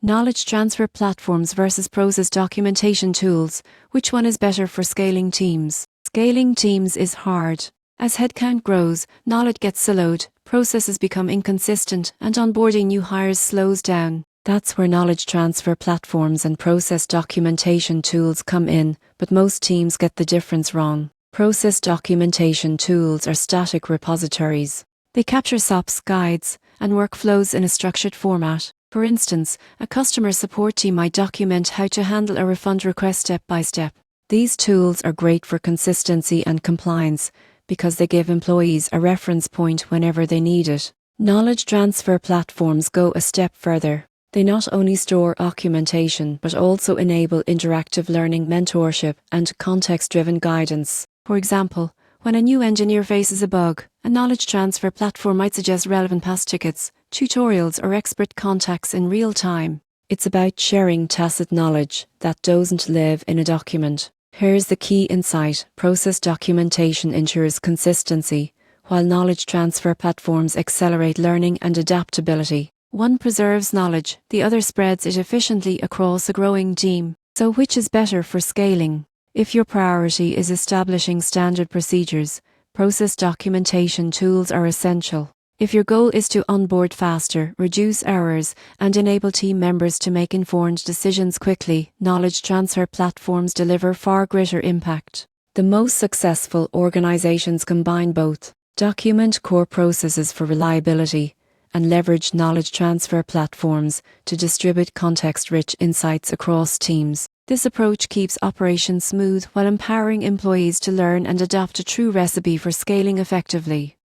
Knowledge transfer platforms versus process documentation tools. Which one is better for scaling teams? Scaling teams is hard. As headcount grows, knowledge gets siloed, processes become inconsistent, and onboarding new hires slows down. That's where knowledge transfer platforms and process documentation tools come in, but most teams get the difference wrong. Process documentation tools are static repositories. They capture SOPs, guides, and workflows in a structured format. For instance, a customer support team might document how to handle a refund request step by step. These tools are great for consistency and compliance because they give employees a reference point whenever they need it. Knowledge transfer platforms go a step further. They not only store documentation but also enable interactive learning, mentorship, and context-driven guidance. For example, when a new engineer faces a bug, a knowledge transfer platform might suggest relevant past tickets, tutorials, or expert contacts in real time. It's about sharing tacit knowledge that doesn't live in a document. Here's the key insight: process documentation ensures consistency, while knowledge transfer platforms accelerate learning and adaptability. One preserves knowledge, the other spreads it efficiently across a growing team. So which is better for scaling? If your priority is establishing standard procedures, process documentation tools are essential. If your goal is to onboard faster, reduce errors, and enable team members to make informed decisions quickly, knowledge transfer platforms deliver far greater impact. The most successful organizations combine both, document core processes for reliability, and leverage knowledge transfer platforms to distribute context-rich insights across teams. This approach keeps operations smooth while empowering employees to learn and adopt, a true recipe for scaling effectively.